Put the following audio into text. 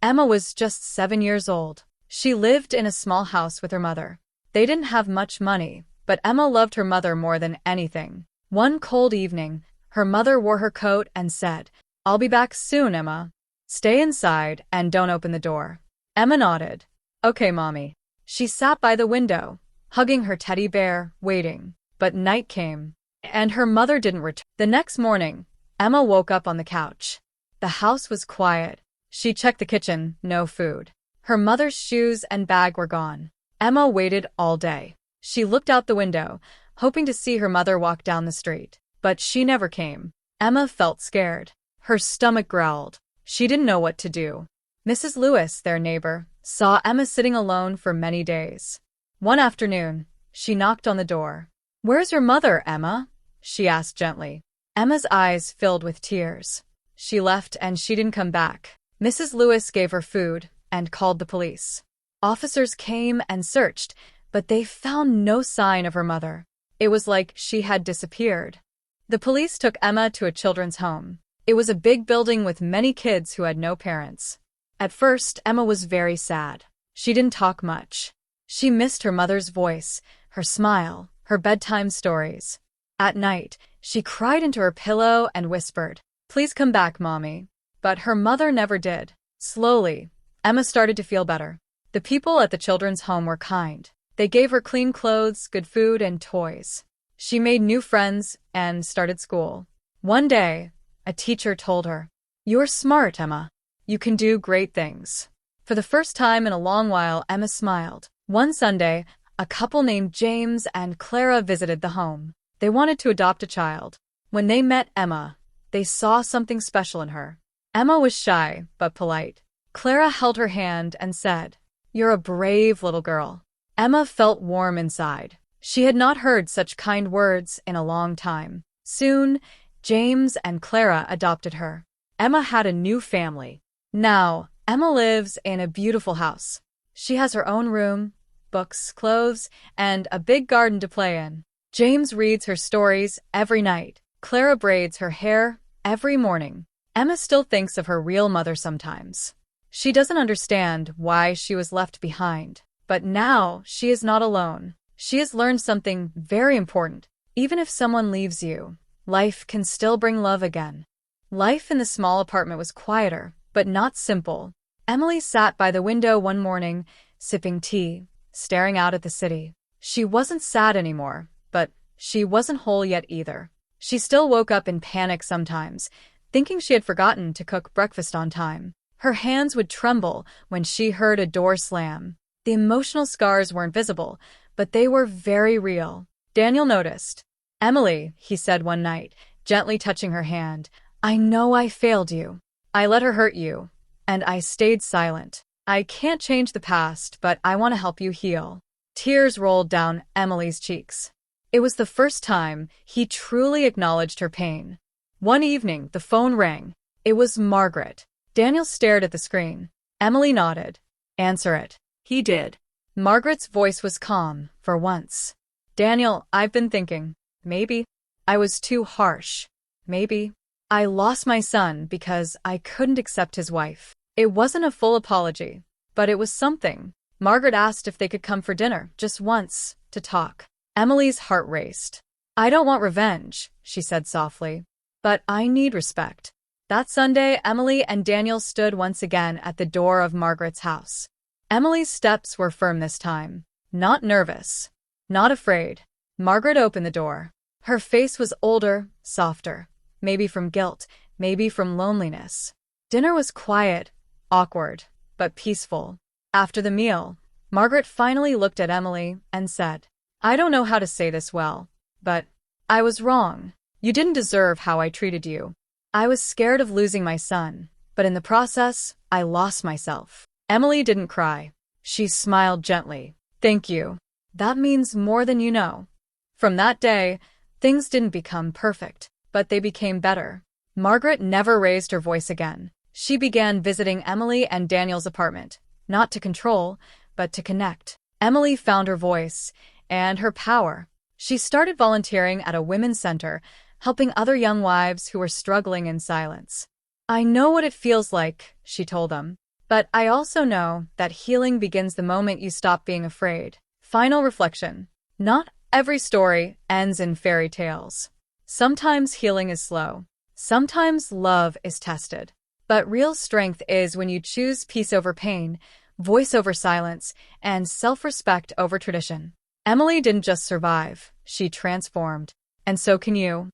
Emma was just 7 years old. She lived in a small house with her mother. They didn't have much money, but Emma loved her mother more than anything. One cold evening, her mother wore her coat and said, "I'll be back soon, Emma. Stay inside and don't open the door." Emma nodded. "Okay, Mommy." She sat by the window, hugging her teddy bear, waiting. But night came, and her mother didn't return. The next morning, Emma woke up on the couch. The house was quiet. She checked the kitchen, no food. Her mother's shoes and bag were gone. Emma waited all day. She looked out the window, hoping to see her mother walk down the street. But she never came. Emma felt scared. Her stomach growled. She didn't know what to do. Mrs. Lewis, their neighbor, saw Emma sitting alone for many days. One afternoon, she knocked on the door. "Where's your mother, Emma?" she asked gently. Emma's eyes filled with tears. She left and she didn't come back. Mrs. Lewis gave her food and called the police. Officers came and searched, but they found no sign of her mother. It was like she had disappeared. The police took Emma to a children's home. It was a big building with many kids who had no parents. At first, Emma was very sad. She didn't talk much. She missed her mother's voice, her smile, her bedtime stories. At night, she cried into her pillow and whispered, "Please come back, Mommy." But her mother never did. Slowly, Emma started to feel better. The people at the children's home were kind. They gave her clean clothes, good food, and toys. She made new friends and started school. One day, a teacher told her, "You're smart, Emma. You can do great things." For the first time in a long while, Emma smiled. One Sunday, a couple named James and Clara visited the home. They wanted to adopt a child. When they met Emma, they saw something special in her. Emma was shy, but polite. Clara held her hand and said, "You're a brave little girl." Emma felt warm inside. She had not heard such kind words in a long time. Soon, James and Clara adopted her. Emma had a new family. Now, Emma lives in a beautiful house. She has her own room, books, clothes, and a big garden to play in. James reads her stories every night. Clara braids her hair every morning. Emma still thinks of her real mother sometimes. She doesn't understand why she was left behind. But now she is not alone. She has learned something very important. Even if someone leaves you, life can still bring love again. Life in the small apartment was quieter, but not simple. Emily sat by the window one morning, sipping tea, staring out at the city. She wasn't sad anymore, but she wasn't whole yet either. She still woke up in panic sometimes, thinking she had forgotten to cook breakfast on time. Her hands would tremble when she heard a door slam. The emotional scars weren't visible, but they were very real. Daniel noticed. "Emily," he said one night, gently touching her hand, "I know I failed you. I let her hurt you, and I stayed silent. I can't change the past, but I want to help you heal." Tears rolled down Emily's cheeks. It was the first time he truly acknowledged her pain. One evening, the phone rang. It was Margaret. Daniel stared at the screen. Emily nodded. "Answer it." He did. Margaret's voice was calm, for once. "Daniel, I've been thinking. Maybe I was too harsh. Maybe I lost my son because I couldn't accept his wife." It wasn't a full apology, but it was something. Margaret asked if they could come for dinner, just once, to talk. Emily's heart raced. "I don't want revenge," she said softly, "but I need respect." That Sunday, Emily and Daniel stood once again at the door of Margaret's house. Emily's steps were firm this time. Not nervous. Not afraid. Margaret opened the door. Her face was older, softer. Maybe from guilt, maybe from loneliness. Dinner was quiet, awkward, but peaceful. After the meal, Margaret finally looked at Emily and said, "I don't know how to say this well, but I was wrong. You didn't deserve how I treated you. I was scared of losing my son, but in the process, I lost myself." Emily didn't cry. She smiled gently. "Thank you. That means more than you know." From that day, things didn't become perfect, but they became better. Margaret never raised her voice again. She began visiting Emily and Daniel's apartment, not to control, but to connect. Emily found her voice and her power. She started volunteering at a women's center, helping other young wives who were struggling in silence. "I know what it feels like," she told them. But I also know that healing begins the moment you stop being afraid. Final reflection. Not every story ends in fairy tales. Sometimes healing is slow. Sometimes love is tested. But real strength is when you choose peace over pain, voice over silence, and self-respect over tradition. Emily didn't just survive, she transformed. And so can you.